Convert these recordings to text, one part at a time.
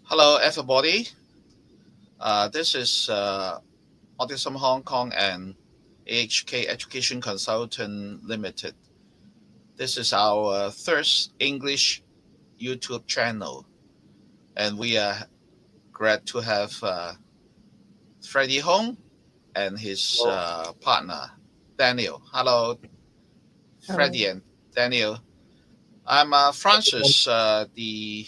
Hello, everybody. This is Autism Hong Kong and AHK Education Consultant Limited. This is our first English YouTube channel, and we are glad to have Fredie Hong and his partner Daniel. Hello, Fredie Hello. and Daniel. I'm Francis, the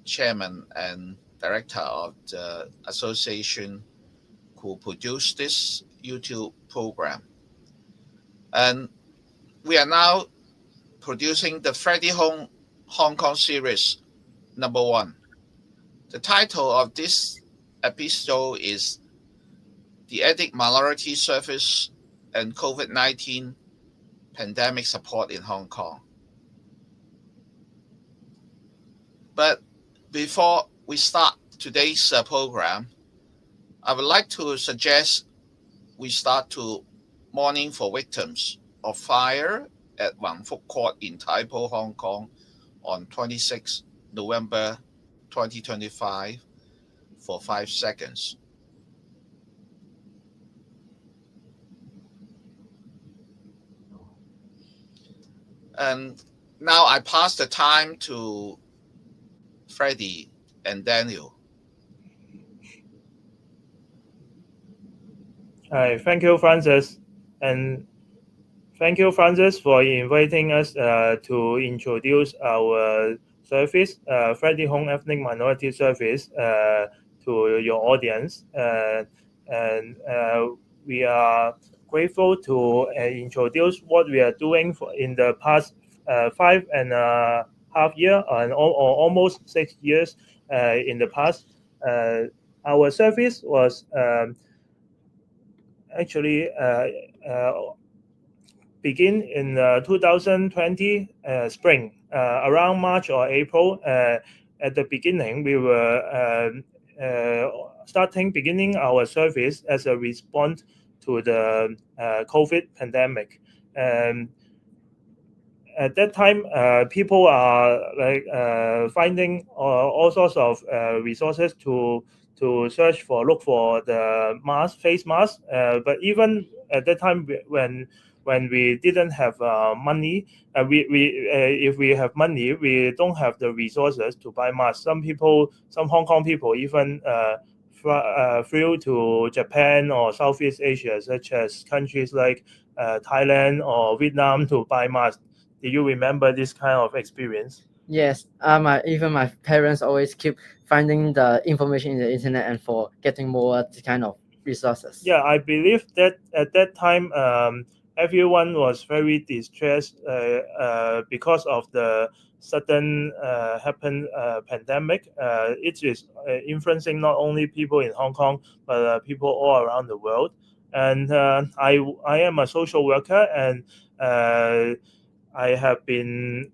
chairman and director of the association who produced this YouTube program. And we are now producing the Fredie Hong Kong series #1. The title of this episode is The Ethnic Minority Service and COVID-19 Pandemic Support in Hong Kong. But before we start today's program, I would like to suggest we start to mourning for victims of fire at Wang Fuk Court in Tai Po, Hong Kong on 26 November 2025 for 5 seconds. And now I pass the time to Fredie and Daniel. Hi, thank you, Francis, and thank you, Francis, for inviting us to introduce our service, Fredie Hong Ethnic Minority Service, to your audience. And we are grateful to introduce what we are doing in the past 5.5 years or almost 6 years in the past. Our service was actually begin in 2020 spring, around March or April. At the beginning, we were beginning our service as a response to the COVID pandemic. At that time, people are finding all sorts of resources to look for the face mask. But even at that time, when we didn't have money, if we have money, we don't have the resources to buy masks. Some Hong Kong people even flew to Japan or Southeast Asia, such as countries like Thailand or Vietnam, to buy masks. Do you remember this kind of experience? Yes, even my parents always keep finding the information in the internet and for getting more kind of resources. Yeah, I believe that at that time, everyone was very distressed because of the sudden pandemic. It is influencing not only people in Hong Kong but people all around the world. And I am a social worker, and I have been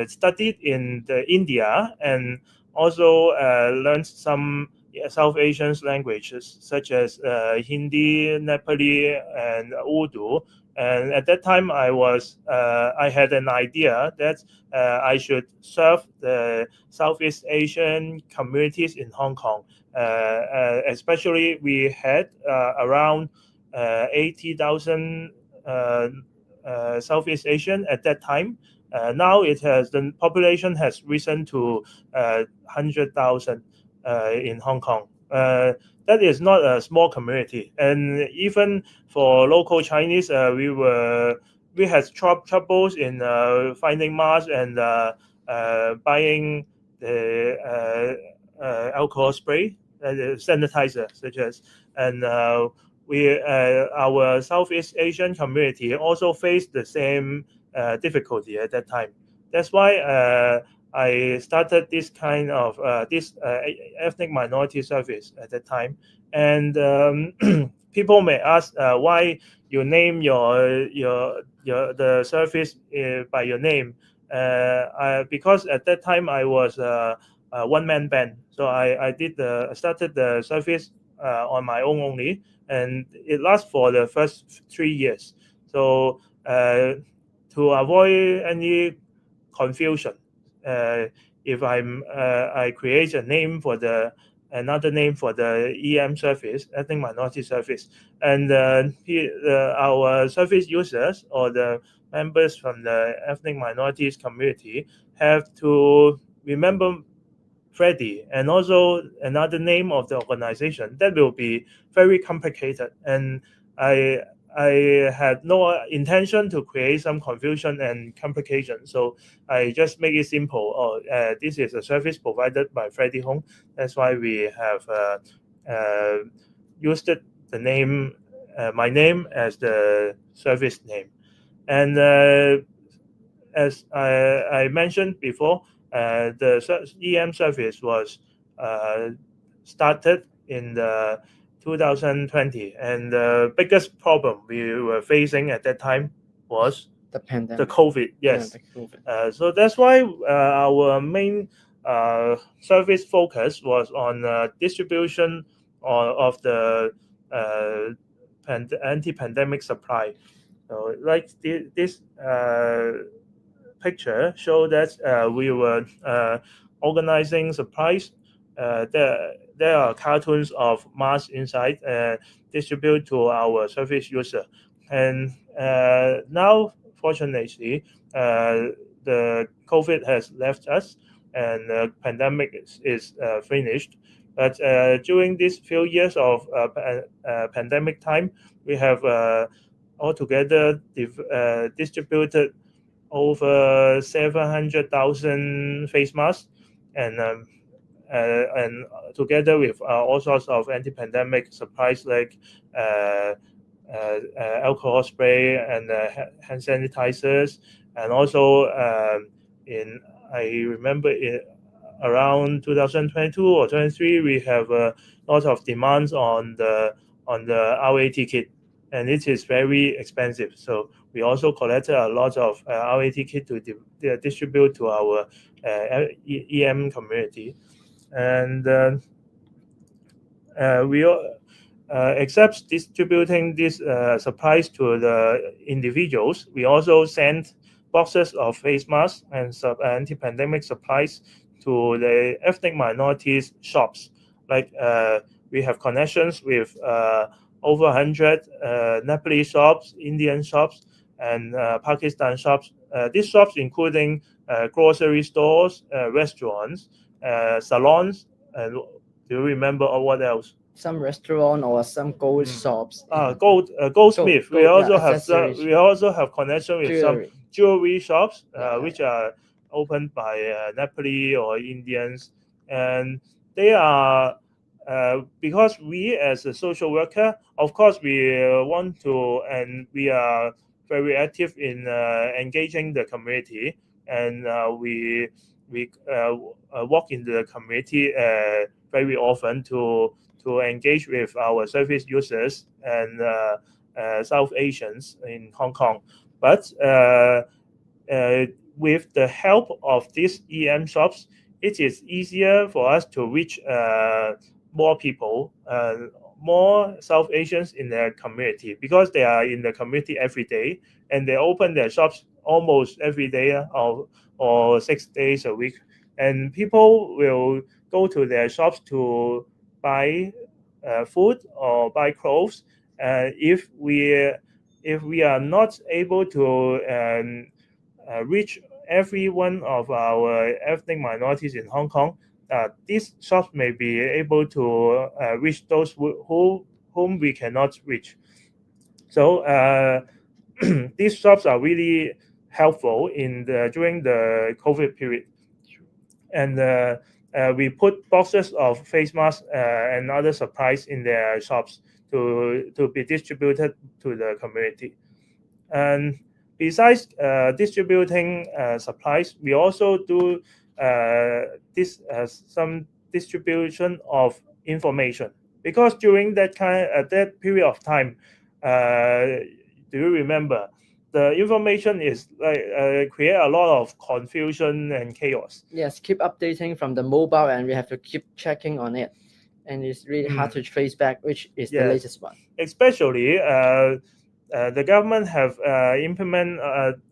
studied in India, and also learned some South Asian languages such as Hindi, Nepali, and Urdu. And at that time, I had an idea that I should serve the Southeast Asian communities in Hong Kong. Especially, we had around 80,000 Southeast Asian at that time. Now the population has risen to 100,000 in Hong Kong. That is not a small community, and even for local Chinese, we had troubles in finding masks and buying the alcohol spray, sanitizer, such as, and our Southeast Asian community also faced the same difficulty at that time. That's why I started this kind of ethnic minority service at that time. And people may ask why you name the service by your name. Because at that time I was a one-man band, so I started the service on my own only, and it lasts for the first 3 years. So to avoid any confusion, if I create another name for the EM service, ethnic minority service, and our service users or the members from the ethnic minorities community have to remember Fredie and also another name of the organization. That will be very complicated, and I had no intention to create some confusion and complication. So I just make it simple. This is a service provided by Fredie Hong. That's why we have used the name, my name as the service name. And as I mentioned before, the EM service was started in the 2020, and the biggest problem we were facing at that time was the pandemic, the COVID. Yes, yeah, the COVID. So that's why our main service focus was on distribution of the anti-pandemic supply. So like this picture show that we were organizing supplies. There are cartons of masks inside, distributed to our service user. And now, fortunately, the COVID has left us, and the pandemic is finished. But during these few years of pandemic time, we have altogether distributed over 700,000 face masks, and together with all sorts of anti-pandemic supplies like alcohol spray and hand sanitizers, and also I remember around 2022 or 23 we have a lot of demands on the RAT kit, and it is very expensive. So we also collected a lot of RAT kit to distribute to our EM community. And we except distributing these supplies to the individuals, we also send boxes of face masks and anti-pandemic supplies to the ethnic minorities shops. Like we have connections with over 100 Nepalese shops, Indian shops, and Pakistan shops. These shops including grocery stores, restaurants, salons, and do you remember what else? Some restaurant or some gold shops. Goldsmith. We also accessories. have connection with Jewelry. some jewelry shops, which yeah. are opened by Nepali or Indians, and they are because we as a social worker, of course, we want to, and we are very active in engaging the community, and we walk in the community very often to engage with our service users and South Asians in Hong Kong. But with the help of these EM shops, it is easier for us to reach more people, more South Asians in their community, because they are in the community every day, and they open their shops almost every day or 6 days a week. And people will go to their shops to buy food or buy clothes. If we are not able to reach every one of our ethnic minorities in Hong Kong, these shops may be able to reach those whom we cannot reach. So these shops are really helpful during the COVID period. And we put boxes of face masks and other supplies in their shops to be distributed to the community. And besides distributing supplies, we also do some distribution of information, because during that period of time, do you remember, the information is like create a lot of confusion and chaos. Yes, keep updating from the mobile, and we have to keep checking on it, and it's really hard to trace back which is the latest one. Especially the government have implemented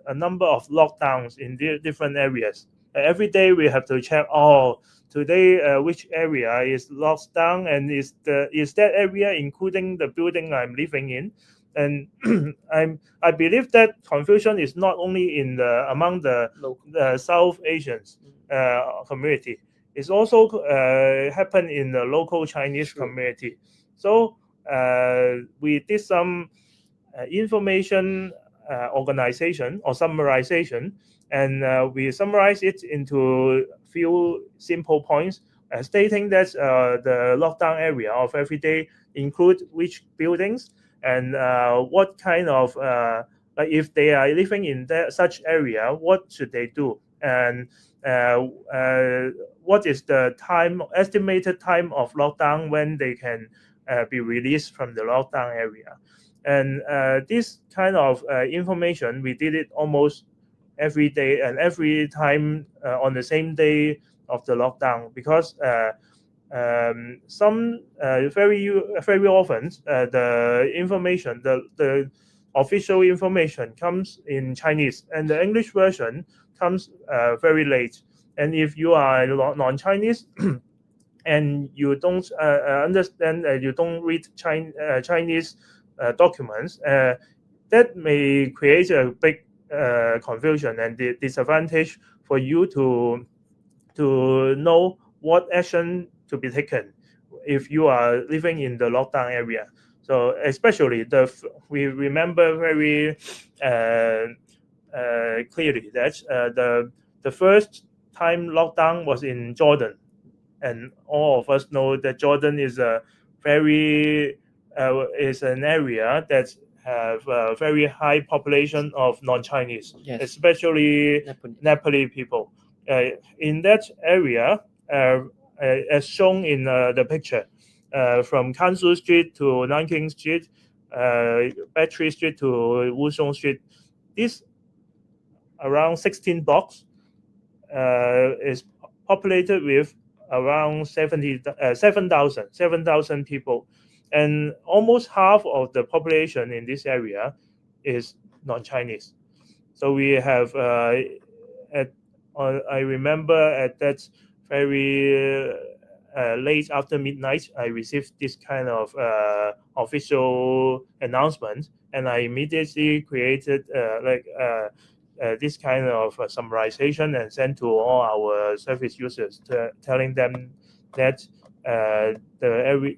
a number of lockdowns in different areas, every day we have to check. Oh, today which area is locked down, and is that area including the building I'm living in? And I believe that confusion is not only in the among the South Asians community. It's also happen in the local Chinese community. So we did some information organization or summarization, and we summarize it into few simple points, stating that the lockdown area of every day include which buildings, and what kind of like if they are living in such area, what should they do, and what is the estimated time of lockdown when they can be released from the lockdown area. And this kind of information, we did it almost every day and every time on the same day of the lockdown, because some very often the information, the official information comes in Chinese, and the English version comes very late. And if you are non-Chinese and you don't understand, you don't read Chinese documents, that may create a big confusion and disadvantage for you to know what action to be taken if you are living in the lockdown area. So especially we remember very clearly that the first time lockdown was in Jordan, and all of us know that Jordan is a very is an area that have a very high population of non-Chinese, especially Nepali people. In that area, as shown in the picture, from Kansu Street to Nanking Street, Battery Street to Wusong Street, this around 16 blocks is populated with around 7,000 people, and almost half of the population in this area is non-Chinese. So we have I remember at that very late after midnight, I received this kind of official announcement, and I immediately created this kind of summarization and sent to all our service users, telling them that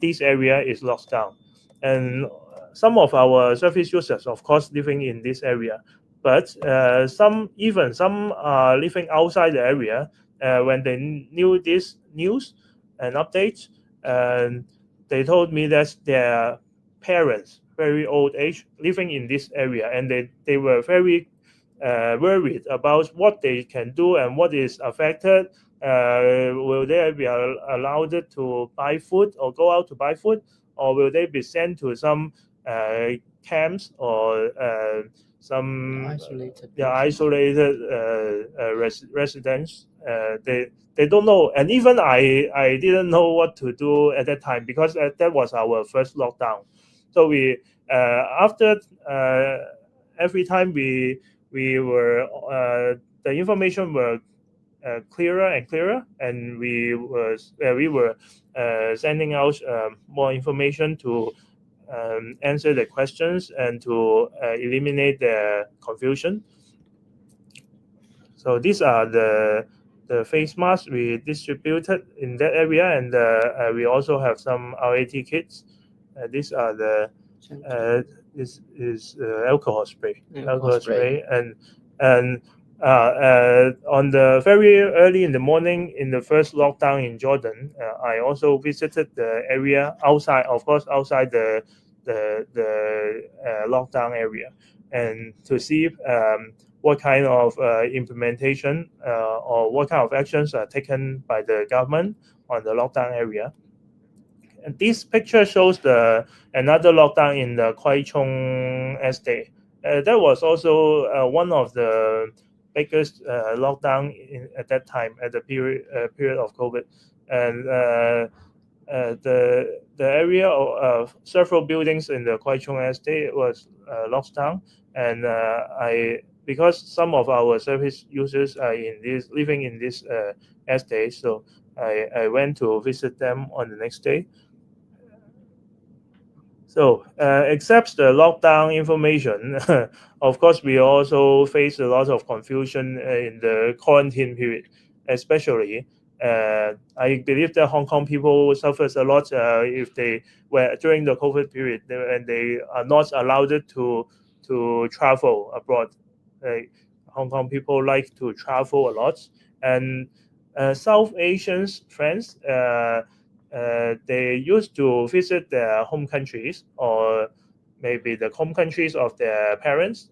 this area is locked down. And some of our service users, of course, living in this area, but some are living outside the area. When they knew this news and updates, and they told me that their parents, very old age, living in this area, and they were very worried about what they can do and what is affected. Will they be allowed to buy food or go out to buy food, or will they be sent to some camps or some isolated residents? They don't know, and even I didn't know what to do at that time, because that was our first lockdown. So we after every time we were the information were clearer and clearer, and we were sending out more information to answer the questions and to eliminate the confusion. So these are the face masks we distributed in that area, and we also have some RAT kits. These are the this is alcohol spray, and on the very early in the morning in the first lockdown in Jordan, I also visited the area outside, of course, outside the lockdown area, and to see what kind of implementation or what kind of actions are taken by the government on the lockdown area. And this picture shows another lockdown in the Kwai Chung estate. That was also one of the biggest lockdown at that time, at the period of COVID. And the area of several buildings in the Kwai Chung estate was locked down, and because some of our service users are living in this estate, so I went to visit them on the next day. So, except the lockdown information, of course, we also face a lot of confusion in the quarantine period, especially. I believe that Hong Kong people suffers a lot if they were during the COVID period and they are not allowed to travel abroad. Hong Kong people like to travel a lot, and South Asians friends. They used to visit their home countries or maybe the home countries of their parents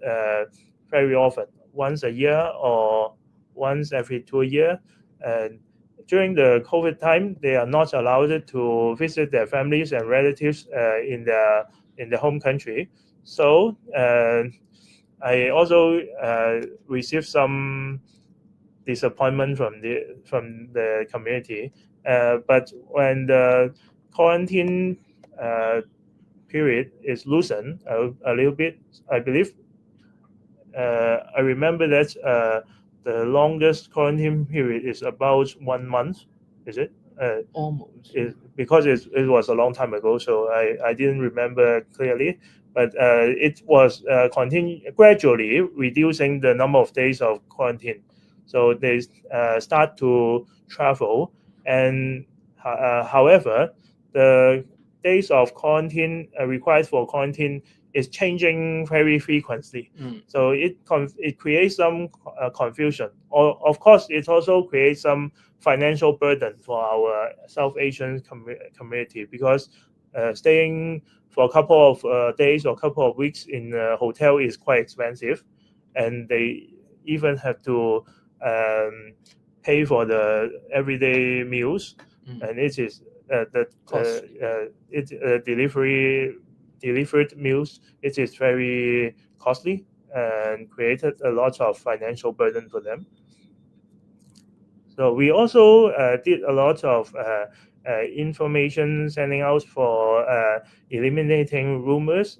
very often, once a year or once every 2 years. And during the COVID time, they are not allowed to visit their families and relatives in the home country. So I also received some disappointment from the community. But when the quarantine period is loosened a little bit, I believe I remember that the longest quarantine period is about 1 month. Is it? Almost. Because it was a long time ago, so I didn't remember clearly. But it was gradually reducing the number of days of quarantine. So they start to travel, and however, the days of quarantine required for quarantine is changing very frequently. So it creates some confusion. Of course, it also creates some financial burden for our South Asian community, because staying for a couple of days or a couple of weeks in a hotel is quite expensive, and they even have to pay for the everyday meals, and it is delivered meals. It is very costly and created a lot of financial burden for them. So we also did a lot of information sending out for eliminating rumors,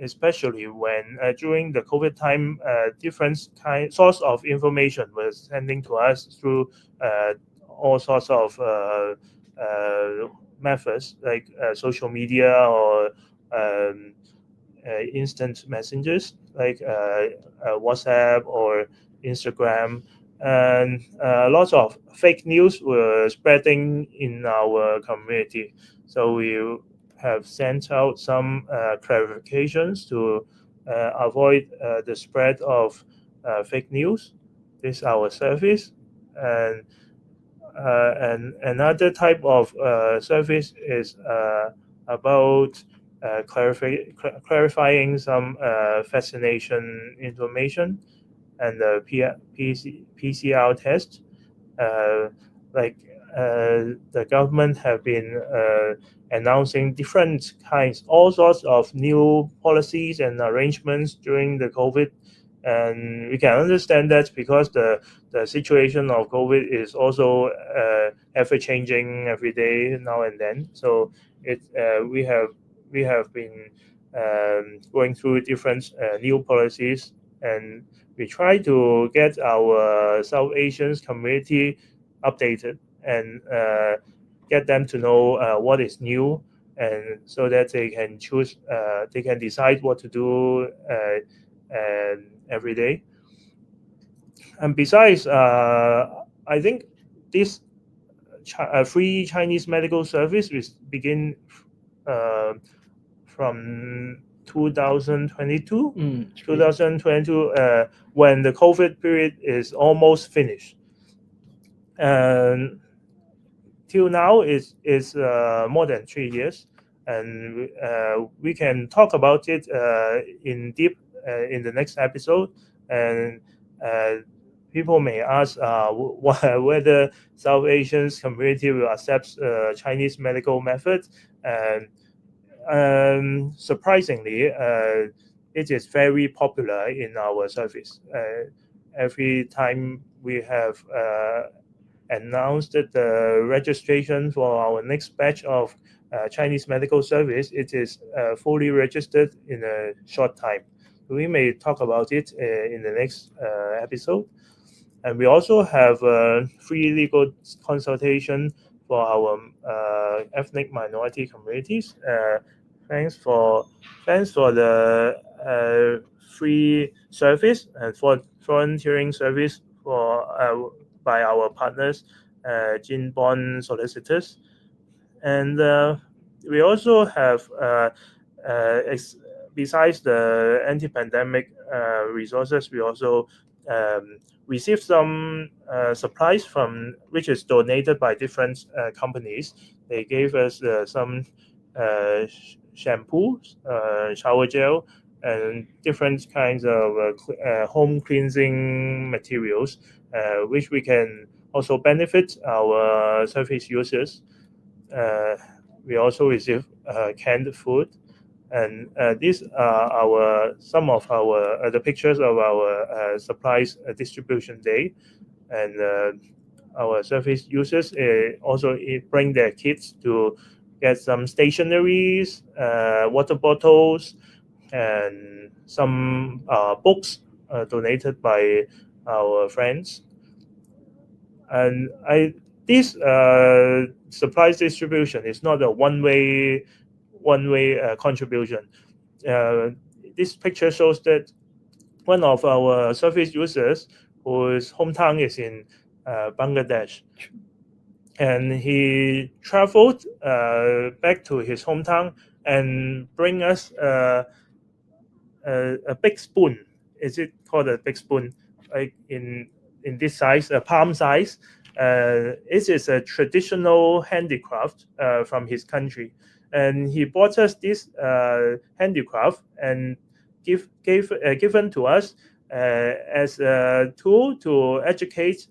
especially when during the COVID time, different source of information was sending to us through all sorts of methods like social media or instant messengers like WhatsApp or Instagram, and lots of fake news were spreading in our community. So we have sent out some clarifications to avoid the spread of fake news. This is our service, and another type of service is about clarifying some vaccination information and the PCR test. The government have been announcing different kinds, all sorts of new policies and arrangements during the COVID. And we can understand that because the situation of COVID is also ever changing every day now and then. So we have been going through different new policies, and we try to get our South Asian community updated and get them to know what is new, and so that they can choose, they can decide what to do every day. And besides, I think this free Chinese medical service will begin from 2022, 2022 when the COVID period is almost finished. And till now is more than 3 years, and we can talk about it in deep in the next episode. And people may ask whether South Asian community will accept Chinese medical methods, and surprisingly, it is very popular in our service. Every time we have announced the registration for our next batch of Chinese medical service, it is fully registered in a short time. we may talk about it in the next episode. And we also have free legal consultation for our ethnic minority communities. Thanks for the free service and for volunteering service for by our partners, Jin Bond Solicitors. And we also have besides the anti-pandemic resources, we also received some supplies from which is donated by different companies. They gave us some shampoo, shower gel, and different kinds of home cleansing materials, which we can also benefit our surface users. We also receive canned food, and these are some of our the pictures of our supplies distribution day, and our service users also bring their kids to get some stationeries, water bottles, and some books donated by our friends. And this supplies distribution is not a one-way contribution. This picture shows that one of our service users whose hometown is in Bangladesh, and he traveled back to his hometown and bring us a big spoon. Is it called a big spoon? Like in this size, a palm size. It is a traditional handicraft from his country, and he bought us this handicraft and given to us as a tool to educate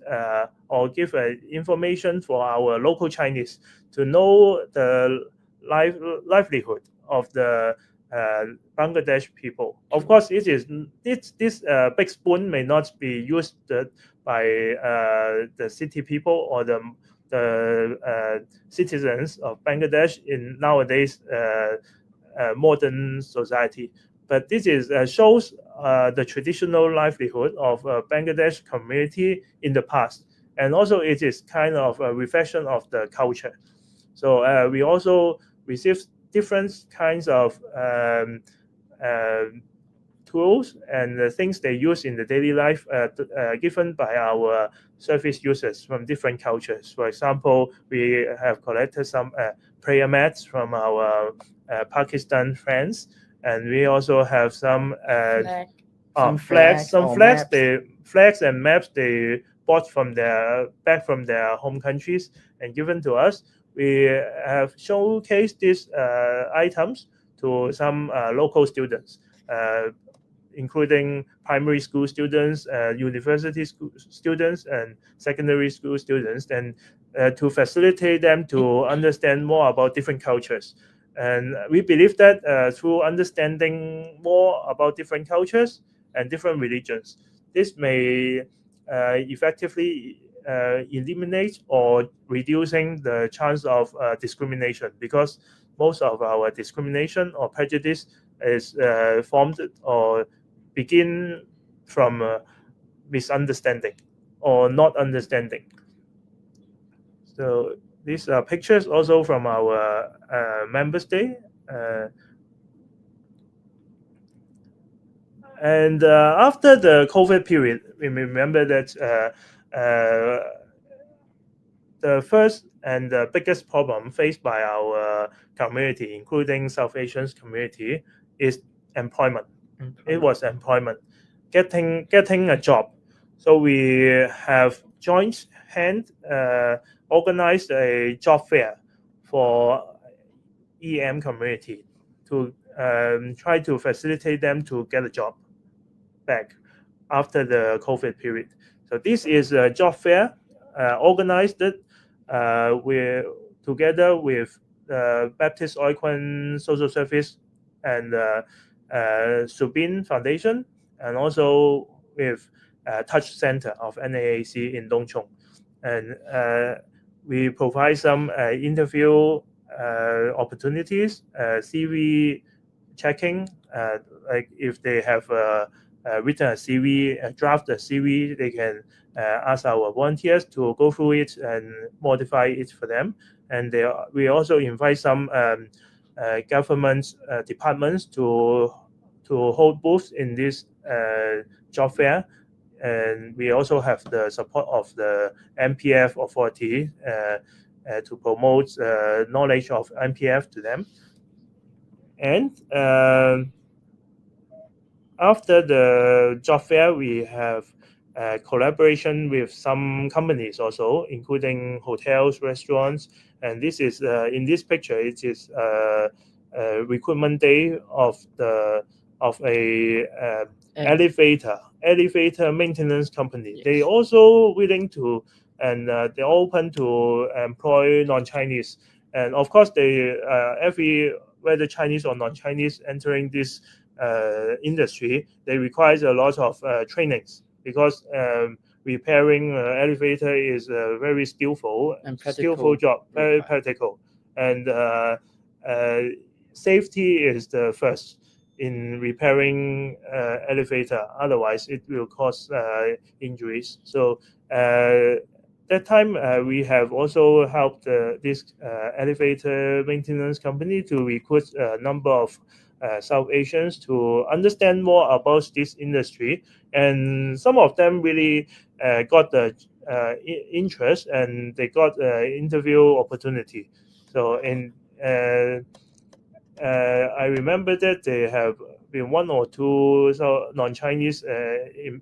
or give information for our local Chinese to know the livelihood of the Bangladesh people. Of course, this big spoon may not be used by the city people or the citizens of Bangladesh in nowadays modern society. But this shows the traditional livelihood of Bangladesh community in the past, and also it is kind of a reflection of the culture. So we also receive different kinds of tools and the things they use in the daily life given by our service users from different cultures. For example, we have collected some prayer mats from our Pakistan friends, and we also have some flags and maps they bought from back from their home countries and given to us. We have showcased these items to some local students, including primary school students, university students, and secondary school students, and to facilitate them to understand more about different cultures. And we believe that through understanding more about different cultures and different religions, this may effectively eliminate or reducing the chance of discrimination, because most of our discrimination or prejudice is formed or begin from misunderstanding or not understanding. So these are pictures also from our Members Day. And after the COVID period, we remember that the first and the biggest problem faced by our community, including South Asian community, is employment. It was employment, getting a job. So we have joined hand, organized a job fair for EM community to try to facilitate them to get a job back after the COVID period. So this is a job fair organized together with the Baptist Oikwan Social Service and Subin Foundation, and also with Touch Center of NAAC in Dongchong. And we provide some interview opportunities, CV checking, like if they have written a CV, draft a CV, they can ask our volunteers to go through it and modify it for them. And we also invite some government departments to hold booths in this job fair. And we also have the support of the MPF authority to promote knowledge of MPF to them. And after the job fair, we have collaboration with some companies also, including hotels, restaurants. And this is in this picture, it is recruitment day of a elevator maintenance company. Yes. They also willing to, and they're open to employ non-Chinese. And of course, they whether Chinese or non-Chinese entering this industry, they require a lot of trainings, because repairing elevator is a very skillful job, very practical, and safety is the first in repairing elevator. Otherwise, it will cause injuries. So that time we have also helped this elevator maintenance company to recruit a number of South Asians to understand more about this industry, and some of them really got the interest, and they got interview opportunity. So I remember that they have been one or two non-Chinese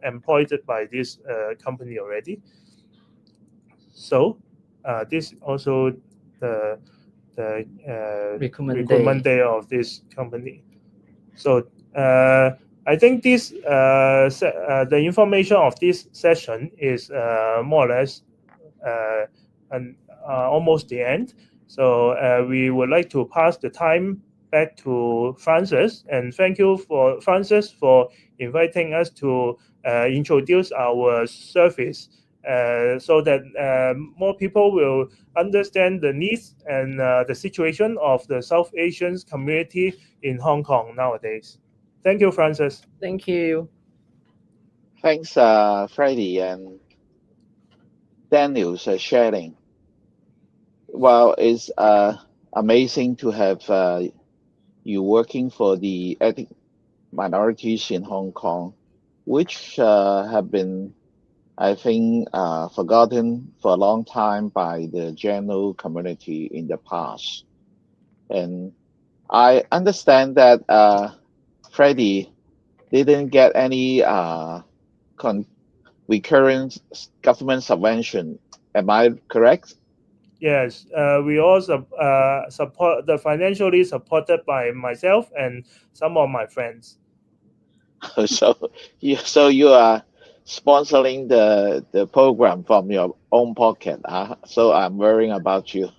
employed by this company already. So this also the recruitment day of this company. So I think this the information of this session is more or less almost the end. So we would like to pass the time back to Francis, and thank you for Francis for inviting us to introduce our service, so that more people will understand the needs and the situation of the South Asian community in Hong Kong nowadays. Thank you, Francis. Thank you. Thanks, Fredie and Daniel's sharing. Well, it's amazing to have you working for the ethnic minorities in Hong Kong, which have been, I think, forgotten for a long time by the general community in the past. And I understand that Fredie didn't get any recurrent government subvention. Am I correct? Yes, we also financially supported by myself and some of my friends. So you are sponsoring the program from your own pocket, huh? So I'm worrying about you.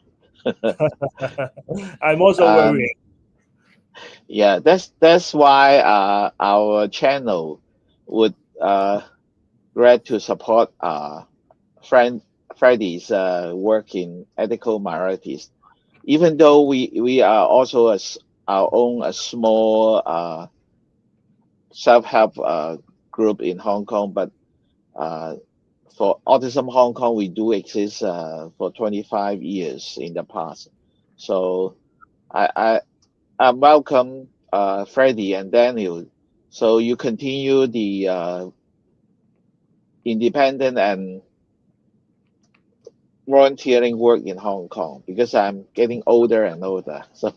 I'm also worrying. Yeah, that's why our channel would glad to support Fredie's work in ethical minorities, even though we are also our own a small self-help group in Hong Kong, but for Autism Hong Kong, we do exist for 25 years in the past. So I welcome Fredie and Daniel. So you continue the independent and volunteering work in Hong Kong, because I'm getting older and older. So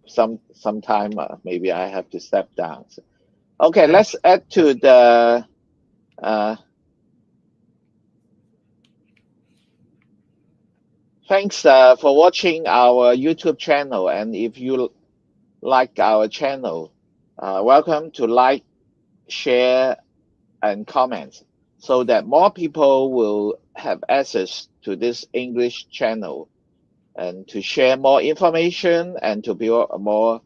sometime maybe I have to step down. So, okay, let's add to the thanks for watching our YouTube channel. And if you like our channel, welcome to like, share, and comment, so that more people will have access to this English channel, and to share more information, and to build a more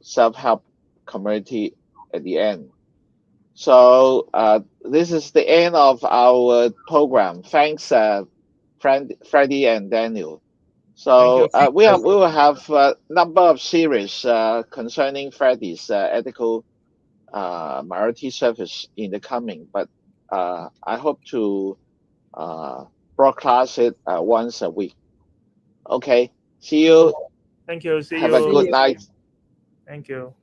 self-help community at the end. So this is the end of our program. Thanks, Fredie and Daniel. So Thank we you. will have a number of series concerning Freddy's ethical minority service in the coming, but I hope to broadcast it once a week. Okay, see you. Thank you. See Have a you. good night. Thank you.